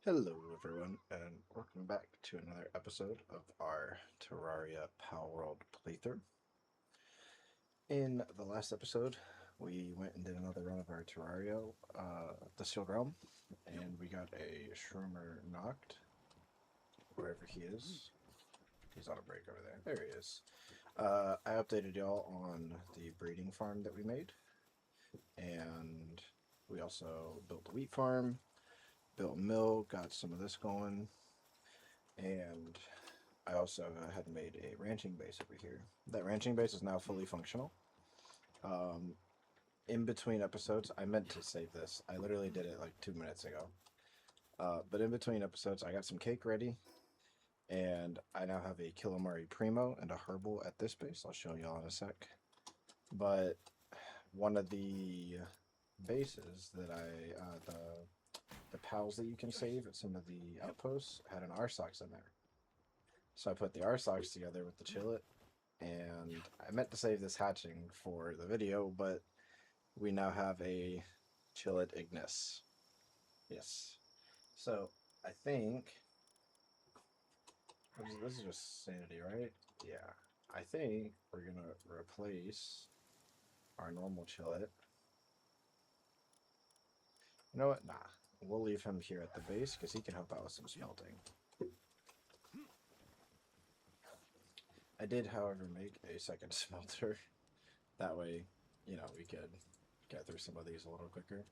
Hello everyone, and welcome back to another episode of our Terraria Palworld playthrough. In the last episode, we went and did another run of our Terraria, the Sealed Realm, and we got a Shroomer knocked, wherever he is. He's on a break over there. There he is. I updated y'all on the breeding farm that we made, and we also built a wheat farm, built a mill, got some of this going, and I also had made a ranching base over here. That ranching base is now fully functional. Um, in between episodes, I meant to save this. I literally did it like 2 minutes ago. But in between episodes, I got some cake ready, and I now have a Killamari Primo and a Herbal at this base. I'll show y'all in a sec. But one of the bases that the pals that you can save at some of the outposts had an Arsox in there. So I put the Arsox together with the Chillet, and I meant to save this hatching for the video, but we now have a Chillet Ignis. Yes. So I think this is just sanity, right? Yeah. I think we're gonna replace our normal Chillet. You know what? Nah. We'll leave him here at the base because he can help out with some smelting. I did, however, make a second smelter. That way, we could get through some of these a little quicker.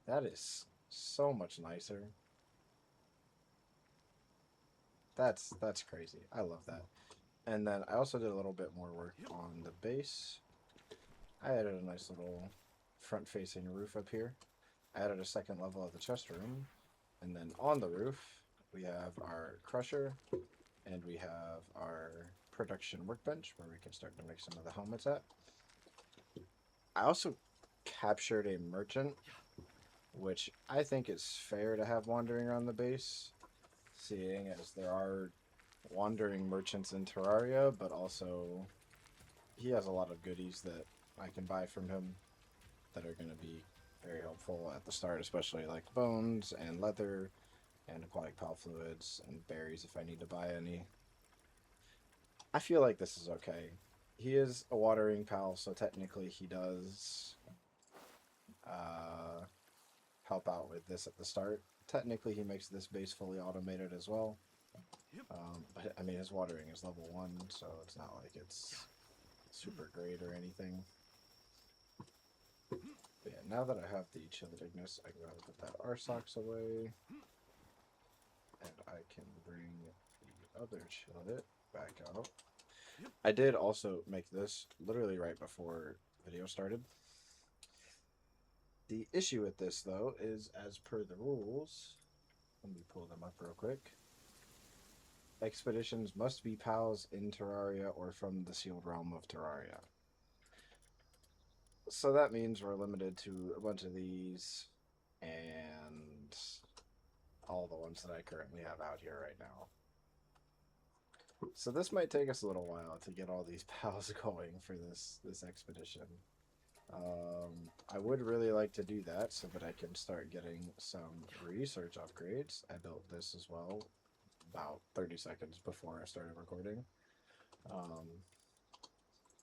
That is so much nicer. That's crazy. I love that. And then I also did a little bit more work on the base. I added a nice little front-facing roof up here. I added a second level of the chest room. And then on the roof, we have our crusher, and we have our production workbench where we can start to make some of the helmets at. I also captured a merchant, which I think is fair to have wandering around the base, seeing as there are wandering merchants in Terraria, but also he has a lot of goodies that I can buy from him that are going to be very helpful at the start, especially like bones and leather and aquatic pal fluids and berries if I need to buy any. I feel like this is okay. He is a watering pal, so technically he does help out with this at the start. Technically he makes this base fully automated as well. But I mean, his watering is level 1, so it's not like it's super great or anything. But yeah, now that I have the Chillet Ignis, I can go ahead and put that Arsox away. And I can bring the other Chillet back out. I did also make this literally right before video started. The issue with this, though, is as per the rules, let me pull them up real quick. Expeditions must be pals in Terraria or from the Sealed Realm of Terraria. So that means we're limited to a bunch of these and all the ones that I currently have out here right now. So this might take us a little while to get all these pals going for this expedition. I would really like to do that so that I can start getting some research upgrades. I built this as well about 30 seconds before I started recording.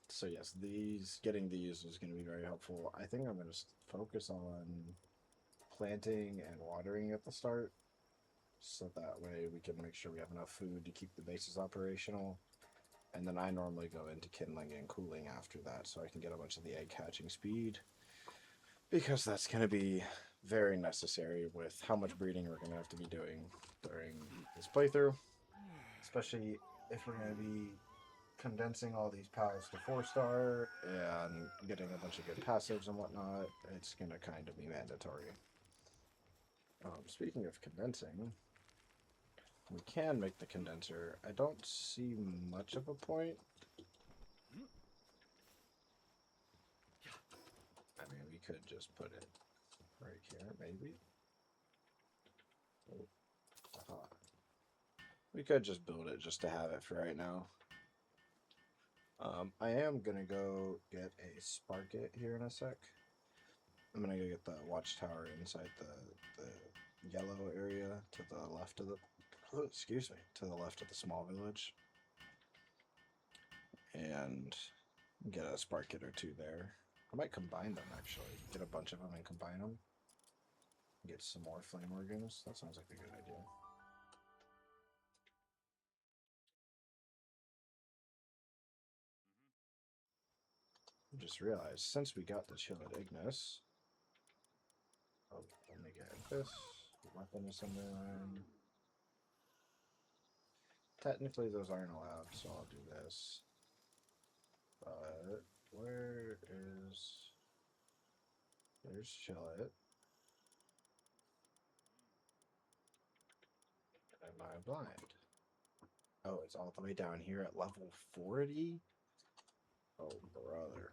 So yes, getting these is going to be very helpful. I think I'm going to focus on planting and watering at the start, so that way we can make sure we have enough food to keep the bases operational. And then I normally go into kindling and cooling after that, so I can get a bunch of the egg hatching speed, because that's going to be very necessary with how much breeding we're going to have to be doing during this playthrough, especially if we're going to be condensing all these pals to 4-star and getting a bunch of good passives and whatnot. It's going to kind of be mandatory. Speaking of condensing, we can make the condenser. I don't see much of a point. I mean, we could just put it right here, maybe. Oh, aha. We could just build it just to have it for right now. I am going to go get a Sparkit here in a sec. I'm going to go get the watchtower inside the yellow area to the left of the, excuse me, to the left of the small village, and get a sparket or two there. I might combine them actually. Get a bunch of them and combine them. Get some more flame organs. That sounds like a good idea. I just realized since we got the Chilled Ignis. Oh, let me get this. Weapon assembly. Technically, those aren't allowed, so I'll do this. But where is? There's Chillet. Am I blind? Oh, it's all the way down here at level 40? Oh, brother.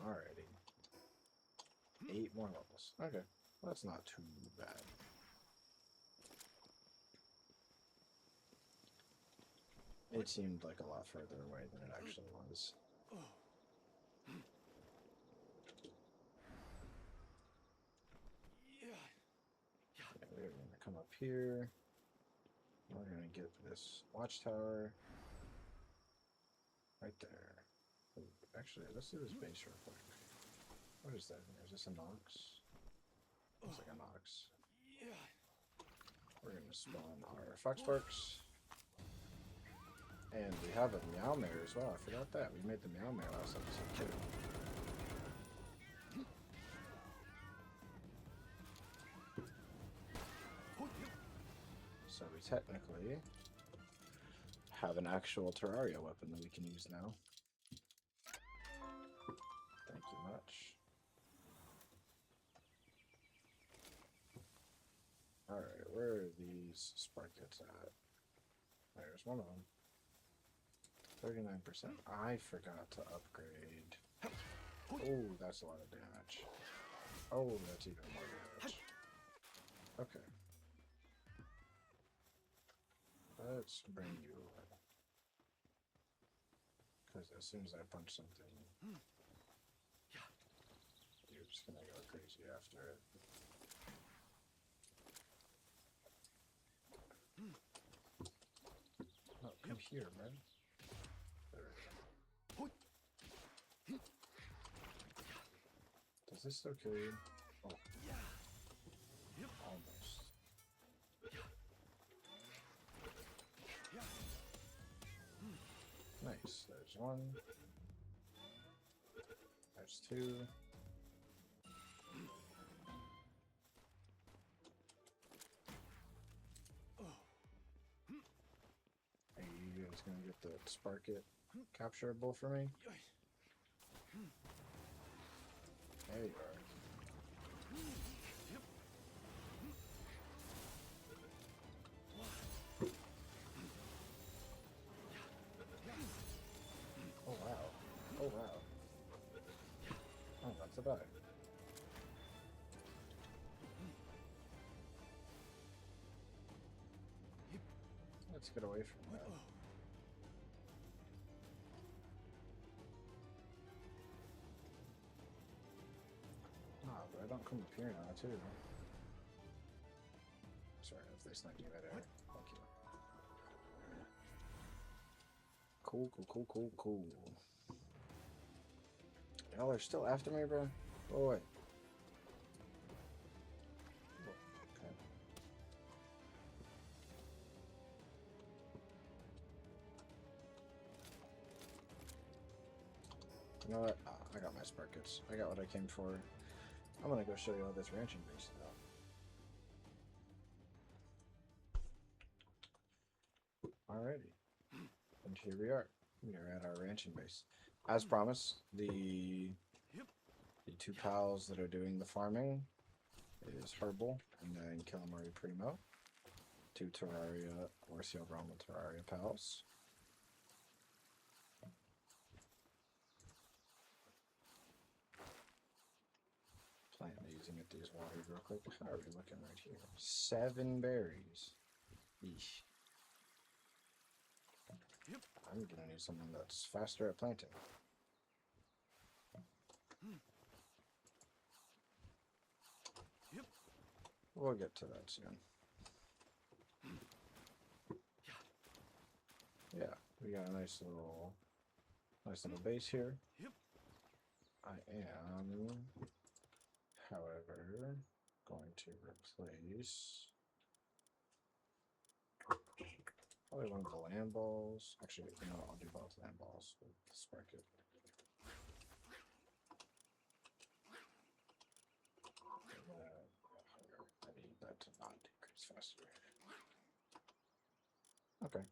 Alrighty. 8 more levels. Okay. That's not too bad. It seemed like a lot further away than it actually was. We're going to come up here. We're going to get this watchtower right there. Actually, let's do this base real quick. What is that? Is this a Nox? Looks like a Nox. We're going to spawn our Foxparks. And we have a Meowmare as well. I forgot that. We made the Meowmare last episode too. So we technically have an actual Terraria weapon that we can use now. Thank you much. Alright, where are these sparkets at? There's one of them. 39%. I forgot to upgrade. Oh, that's a lot of damage. Oh, that's even more damage. Okay. Let's bring you away. Because as soon as I punch something, you're just gonna go crazy after it. Oh, come here, man. There we go. Does this still kill you? Oh. Almost. Nice. There's one. There's two. Are you guys gonna get the Sparket capturable for me? There you are. Oh wow. Oh wow. Oh, that's about it. Let's get away from that. Ah, but I don't come up here now, too. Sorry if they sniped you right there. Thank you. Cool, cool, cool, cool, cool. Y'all are still after me, bro? Oh, wait. Okay. You know what? I got my Sparkets. I got what I came for. I'm gonna go show you all this ranching base now. Alrighty. And here we are. We are at our ranching base. As promised, the two pals that are doing the farming is Herbal and then Killamari Primo. 2 Terraria or Sealed Realm of Terraria pals. Plan these and get these watered real quick. How are we looking right here? 7 berries. Eesh. I'm gonna need someone that's faster at planting. We'll get to that soon. Yeah, we got a nice little base here. I am, however, going to replace probably one of the land balls. Actually, you know, I'll do both land balls with the spark it. I need that to not decrease faster. Okay.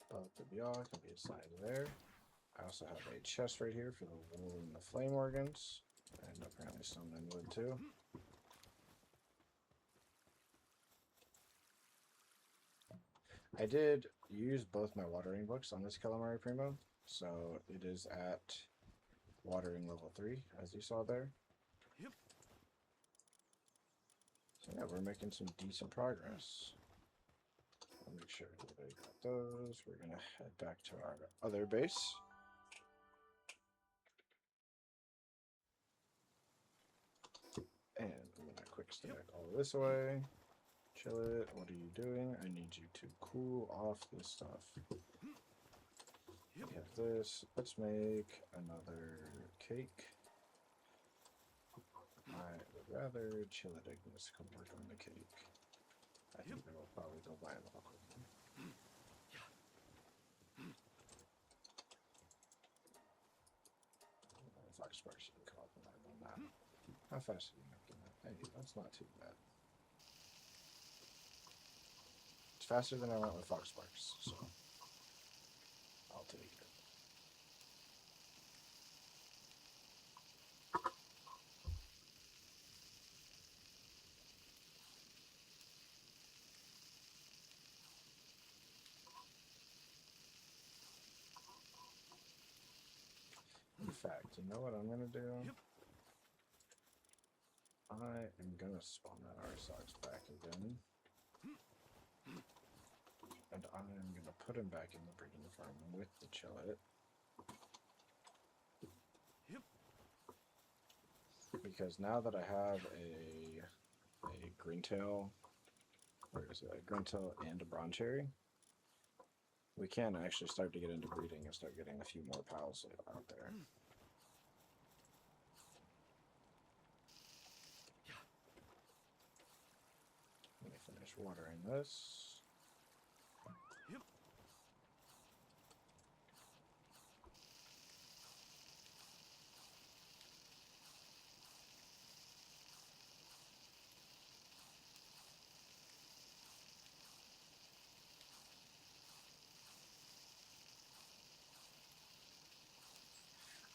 Both of y'all can be assigned there. I also have a chest right here for the wool and the flame organs, and apparently some in wood too. I did use both my watering books on this Calamari Primo, so it is at watering level 3, as you saw there. Yep. So yeah, we're making some decent progress. I'll make sure everybody got those. We're gonna head back to our other base. And I'm gonna quick stack all this away. Chill it. What are you doing? I need you to cool off this stuff. We have this. Let's make another cake. I would rather chill it Ignis come work on the cake. I think they will probably go by a lot quicker. Fox Sparks, you can come up and land on that. How fast are you making that? Hey, that's not too bad. It's faster than I went with Fox Sparks, so I'll take it. In fact, you know what I'm gonna do? I am gonna spawn that Arsox back again. And I'm gonna put him back in the breeding farm with the Chillet. Because now that I have a Grintail, or is it a Grintail and a Broncherry, we can actually start to get into breeding and start getting a few more pals out there. Let me finish watering this.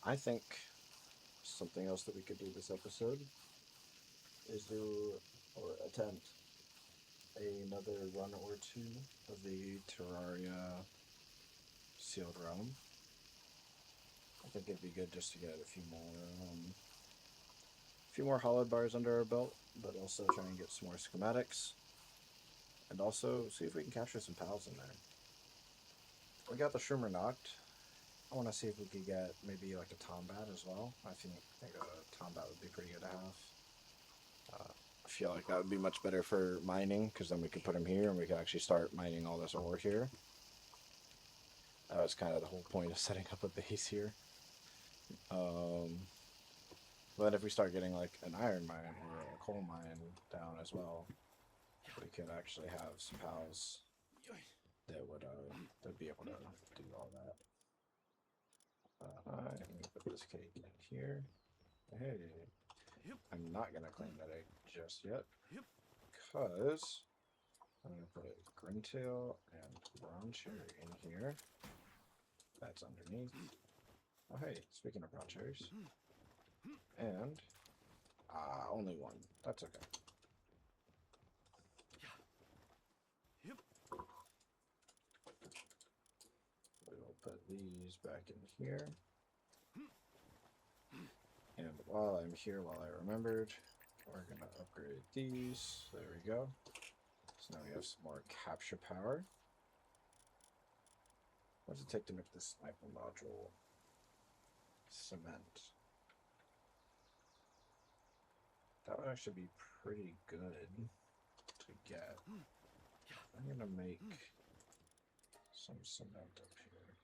I think something else that we could do this episode is do or attempt another run or two of the Terraria Sealed Realm. I think it'd be good just to get a few more hollowed bars under our belt, but also try and get some more schematics, and also see if we can capture some pals in there. We got the Shroomer knocked. I want to see if we could get maybe like a Tombat as well. I think a Tombat would be pretty good to have. I feel like that would be much better for mining, because then we could put him here and we could actually start mining all this ore here. That was kind of the whole point of setting up a base here. But if we start getting like an iron mine or a coal mine down as well, we could actually have some pals that would that'd be able to do all that. I'm gonna put this cake in here. Hey, I'm not gonna claim that egg just yet, because I'm gonna put a Grintail and Brown Cherry in here. That's underneath. Oh hey, speaking of brown cherries. And only one. That's okay. We will put these back in here. And while I'm here, while I remembered, we're gonna upgrade these. There we go. So now we have some more capture power. What does it take to make this sniper module? Cement. That would actually be pretty good to get. I'm gonna make some cement up here.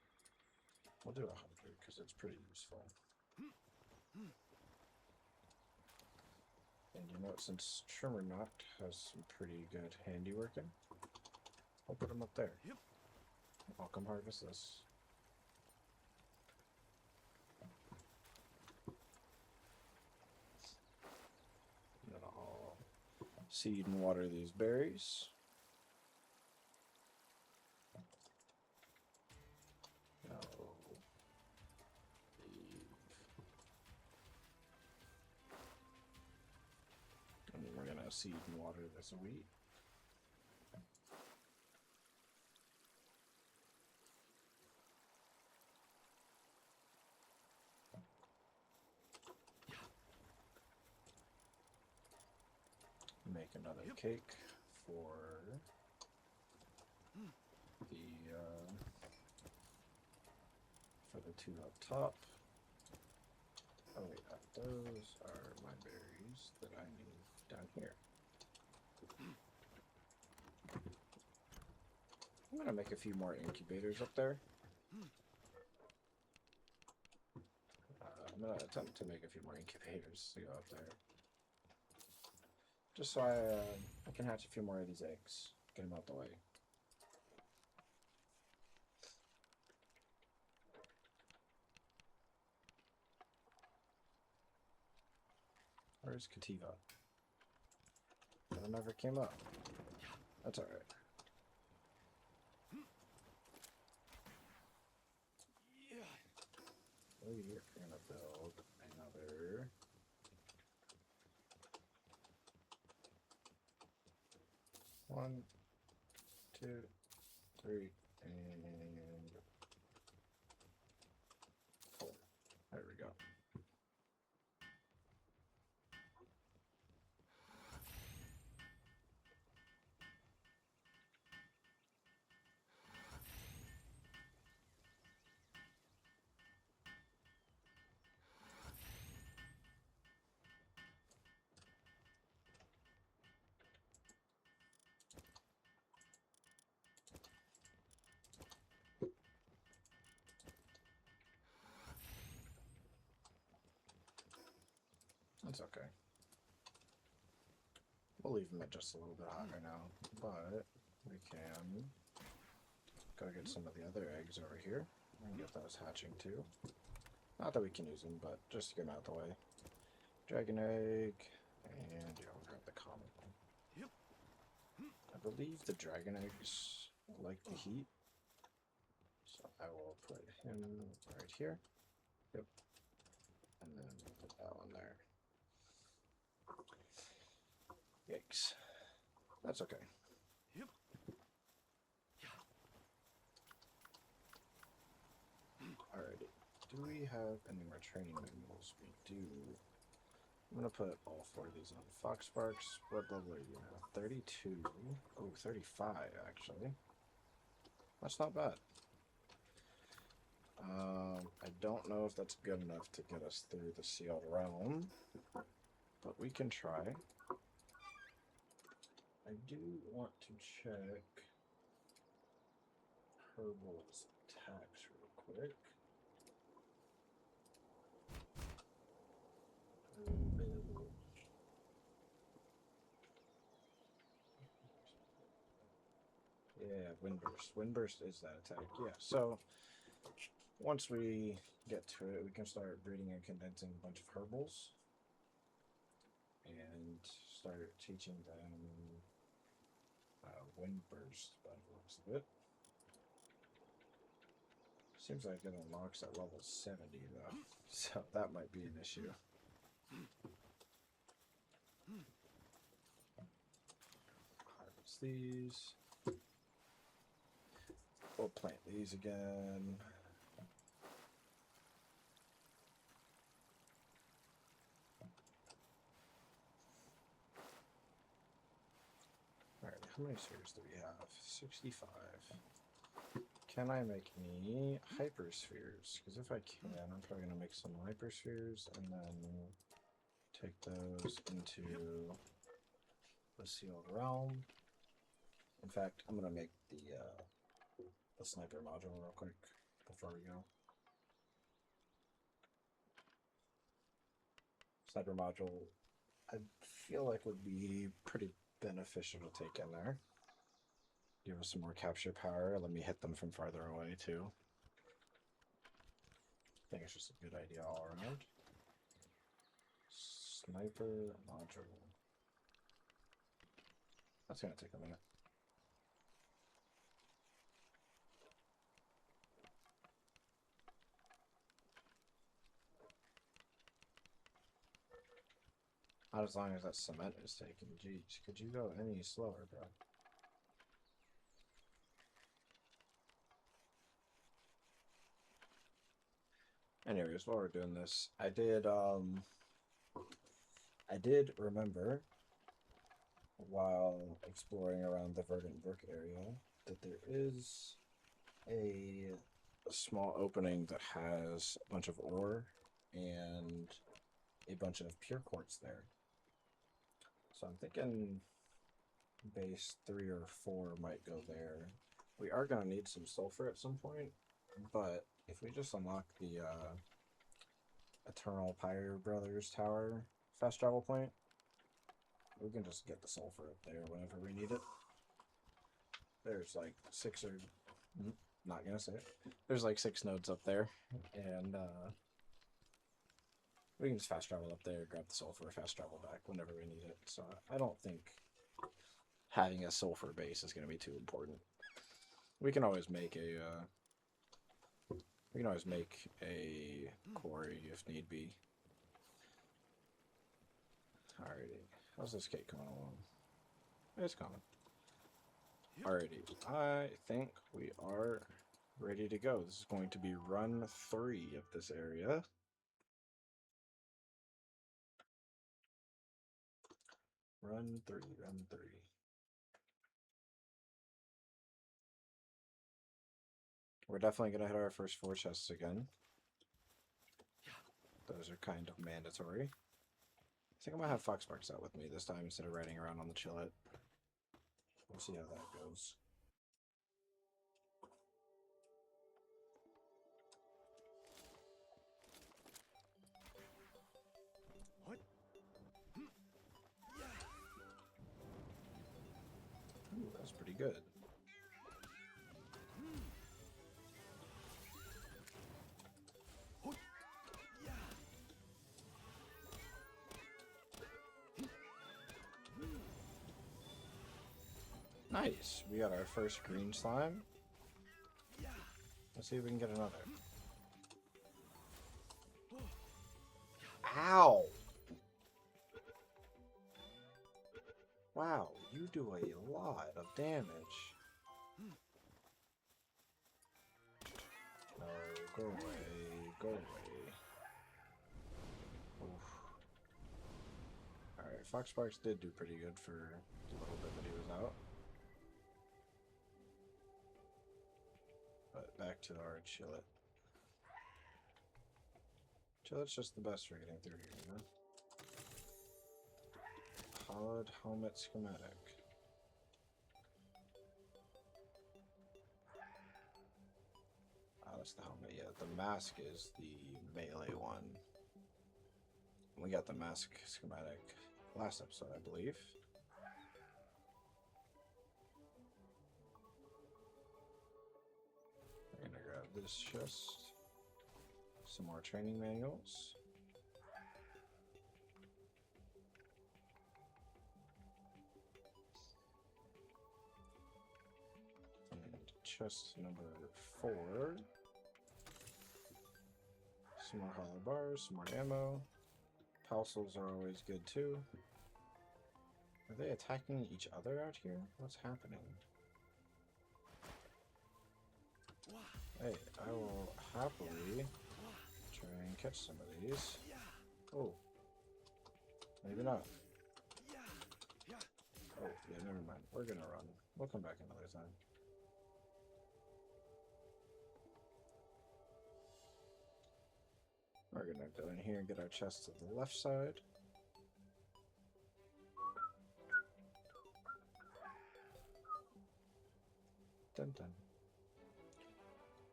We'll do 100 because it's pretty useful. And you know, since Trimmer Knot has some pretty good handiworking, I'll put them up there. I'll come harvest this. And then I'll seed and water these berries. And we're gonna seed and water this wheat. Make another cake for the two up top. Oh wait, those are my berries that I need down here. I'm gonna make a few more incubators up there. I'm gonna attempt to make a few more incubators to go up there. Just so I can hatch a few more of these eggs. Get them out the way. Where's Kativa? That never came up. That's alright. We're gonna build another one, two, three, and four. There we go. That's okay. We'll leave them at just a little bit higher now, but we can go get some of the other eggs over here and get those hatching too. Not that we can use them, but just to get them out of the way. Dragon egg, and yeah, we'll grab the common one. I believe the dragon eggs like the heat, so I will put him right here. Yep. And then we'll put that one there. Yikes. That's okay. Yep. Alrighty. Do we have any more training manuals? We do. I'm going to put all four of these on. Fox Sparks, what level are you now? 32. Oh, 35 actually. That's not bad. I don't know if that's good enough to get us through the Sealed Realm, but we can try. I do want to check Herbal's attacks real quick. Yeah, Windburst. Windburst is that attack. Yeah, so once we get to it, we can start breeding and condensing a bunch of herbals and start teaching them Windburst by the looks of it. Seems like it unlocks at level 70 though, so that might be an issue. Harvest these. We'll plant these again. Alright, how many spheres do we have? 65. Can I make any hyperspheres? Because if I can, I'm probably going to make some hyperspheres and then Take those into the Sealed Realm. In fact, I'm going to make the sniper module real quick before we go. Sniper module, I feel like would be pretty beneficial to take in there. Give us some more capture power. Let me hit them from farther away too. I think it's just a good idea all around. Sniper module. That's gonna take a minute. Not as long as that cement is taking. Jeez, could you go any slower, bro? Anyways, while we're doing this, I did remember while exploring around the Verdant Brook area that there is a small opening that has a bunch of ore and a bunch of pure quartz there. So I'm thinking base 3 or 4 might go there. We are going to need some sulfur at some point, but if we just unlock the Eternal Pyre Brothers Tower fast travel point, we can just get the sulfur up there whenever we need it. There's like 6 or... not gonna say it. There's like 6 nodes up there, and we can just fast travel up there, grab the sulfur, fast travel back whenever we need it. So I don't think having a sulfur base is going to be too important. We can always make a quarry if need be. Alrighty, how's this cake coming along? It's coming. Alrighty, I think we are ready to go. This is going to be run 3 of this area. Run 3, run 3. We're definitely going to hit our first 4 chests again. Those are kind of mandatory. I think I'm going to have Foxparks out with me this time instead of riding around on the Chillet. We'll see how that goes. What? Ooh, that's pretty good. Nice. We got our first green slime. Let's see if we can get another. Ow! Wow, you do a lot of damage. No, go away, go away. Oof. Alright, Foxparks did do pretty good for the little bit that he was out. But back to our Chillet. Chillet's just the best for getting through here, you know? Pod helmet schematic. Oh, that's the helmet. Yeah, the mask is the melee one. We got the mask schematic last episode, I believe. We're gonna grab this chest. Some more training manuals. Chest number 4. Some more hollow bars, some more ammo. Pulsals are always good too. Are they attacking each other out here? What's happening? Hey, I will happily try and catch some of these. Oh. Maybe not. Oh, yeah, never mind. We're gonna run. We'll come back another time. We're gonna go in here and get our chest to the left side. Dun dun.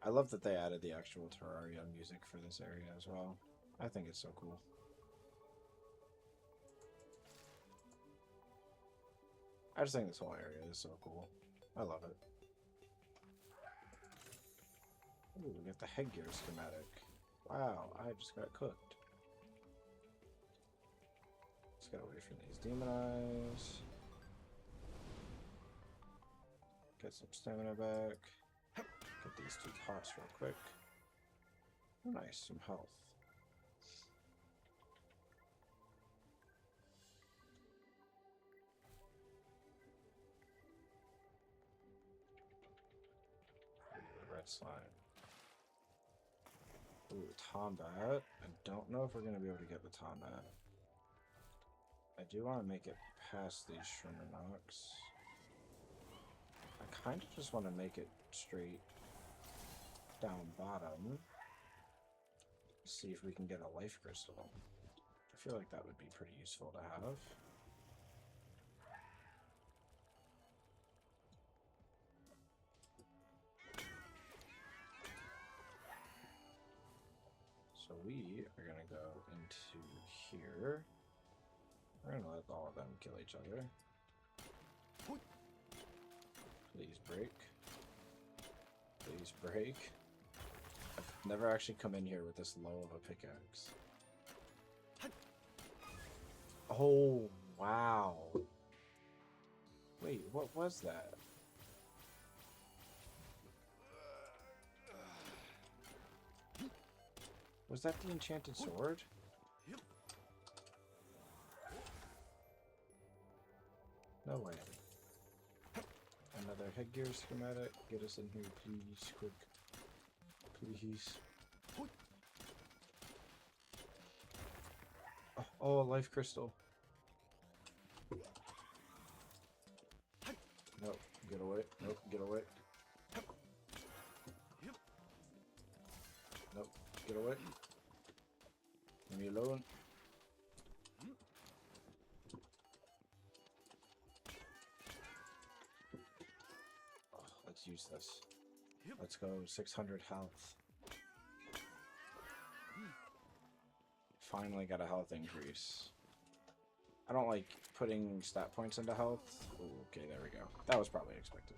I love that they added the actual Terraria music for this area as well. I think it's so cool. I just think this whole area is so cool. I love it. Ooh, we got the headgear schematic. Wow, I just got cooked. Just gotta wait for these demon eyes. Get some stamina back. Get these 2 pots real quick. Oh, nice, some health. Red slime. Ooh, Tombat. I don't know if we're going to be able to get the Tombat. I do want to make it past these Shrimmernox. I kind of just want to make it straight down bottom. See if we can get a life crystal. I feel like that would be pretty useful to have. So we are going to go into here. We're going to let all of them kill each other. Please break. Please break. I've never actually come in here with this low of a pickaxe. Oh, wow. Wait, what was that? Was that the enchanted sword? No way. Another headgear schematic. Get us in here, please, quick. Please. Oh, a life crystal. Nope, get away. Nope, get away. Nope, get away. Leave me alone. Oh, let's use this. Let's go, 600 health. Finally got a health increase. I don't like putting stat points into health. Ooh, okay, there we go. That was probably expected.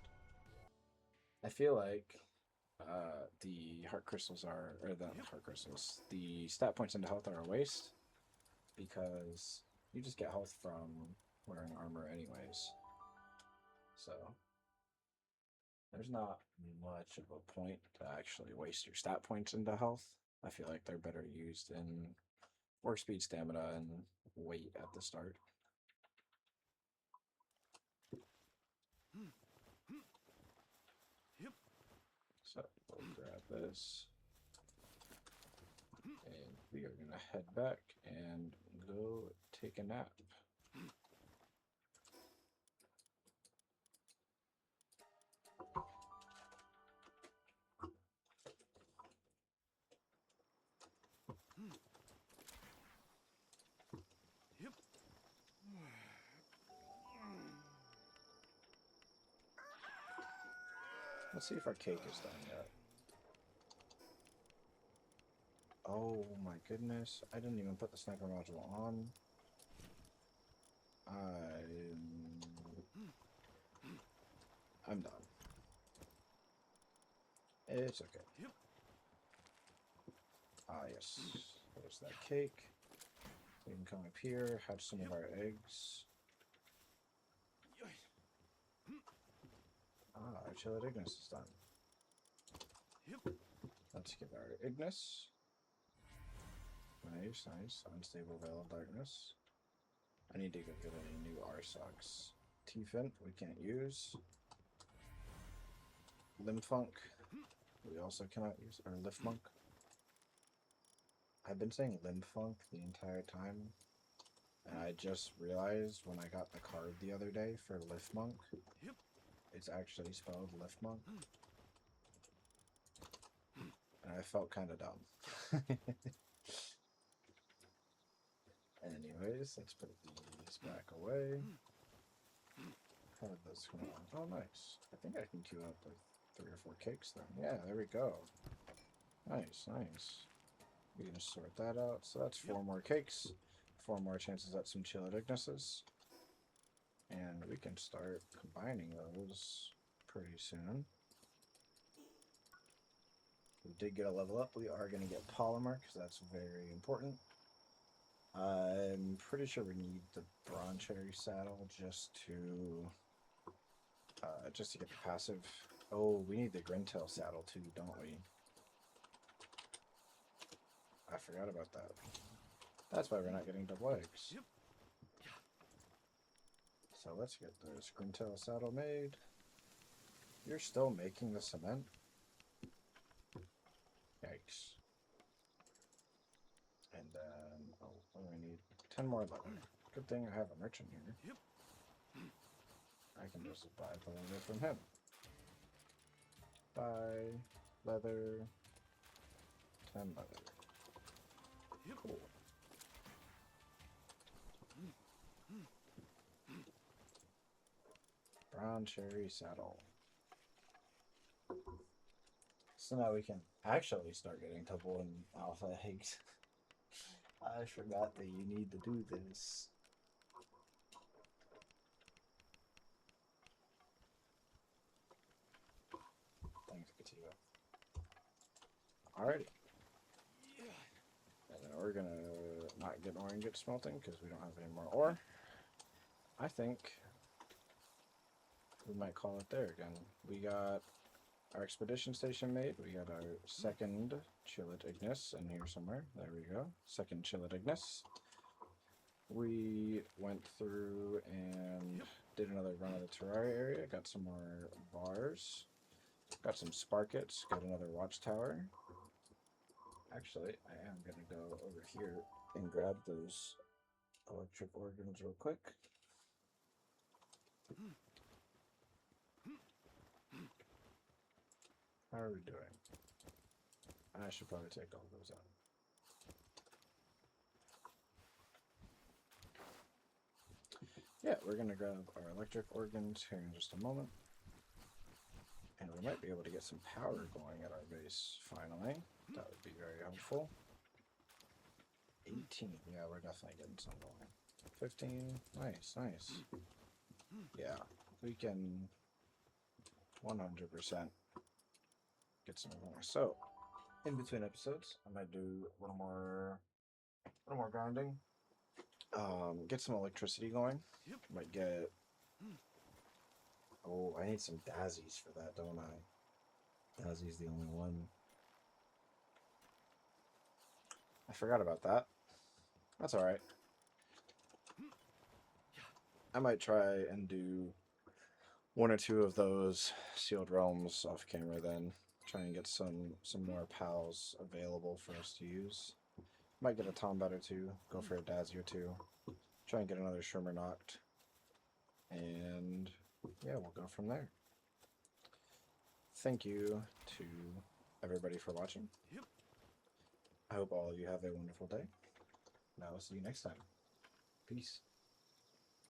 I feel like the heart crystals are, or the heart crystals, the stat points into health are a waste because you just get health from wearing armor anyways. So there's not much of a point to actually waste your stat points into health. I feel like they're better used in work speed, stamina, and weight at the start. So we'll grab this. And we are going to head back and go take a nap. Let's see if our cake is done yet. Oh my goodness, I didn't even put the sniper module on. I'm done. It's okay. Ah, yes. There's that cake. We can come up here, hatch some of our eggs. Ah, our chilled Ignis is done. Let's get our Ignis. Nice, nice. Unstable Veil of Darkness. I need to go get a new R-Socks. T-Fint, we can't use. Limfunk, we also cannot use. Or Liftmonk. I've been saying Limfunk the entire time. And I just realized when I got the card the other day for Liftmonk, it's actually spelled Liftmonk. And I felt kind of dumb. Anyways, let's put these back away. How did this come on? Oh, nice. I think I can queue up with 3 or 4 cakes then. Yeah, there we go. Nice, nice. We can just sort that out. So that's 4 more cakes, 4 more chances at some chilled ignises. And we can start combining those pretty soon. We did get a level up. We are going to get polymer because that's very important. I'm pretty sure we need the bronze cherry saddle just to get the passive. Oh, we need the Grintail saddle too, don't we? I forgot about that. That's why we're not getting double eggs. So let's get this Grintail saddle made. You're still making the cement? Yikes. And then, oh, what do we need? 10 more leather. Good thing I have a merchant here. I can just buy the leather from him. Buy leather. 10 leather. Cool. Brown cherry saddle. So now we can actually start getting double and alpha eggs. I forgot that you need to do this. Thanks, Katia. Alrighty. And then we're gonna not get ore and get smelting because we don't have any more ore. I think we might call it there again. We got our expedition station made. We got our second chilled ignis in here somewhere. There we go. Second chilled ignis. We went through and did another run of the Terraria area. Got some more bars. Got some sparkets. Got another watchtower. Actually, I am going to go over here and grab those electric organs real quick. How are we doing? I should probably take all those out. Yeah, we're going to grab our electric organs here in just a moment. And we might be able to get some power going at our base finally. That would be very helpful. 18. Yeah, we're definitely getting some going. 15. Nice, nice. Yeah, we can 100% get some going. So, in between episodes, I might do a little more grounding. Get some electricity going. Might get... Oh, I need some daisies for that, don't I? Daisy's the only one. I forgot about that. That's alright. I might try and do 1 or 2 of those sealed realms off camera then. Try and get some more pals available for us to use. Might get a Tombat or 2. Go for a Daisy or 2. Try and get another Shrimmer knocked. And yeah, we'll go from there. Thank you to everybody for watching. I hope all of you have a wonderful day. And I will see you next time. Peace.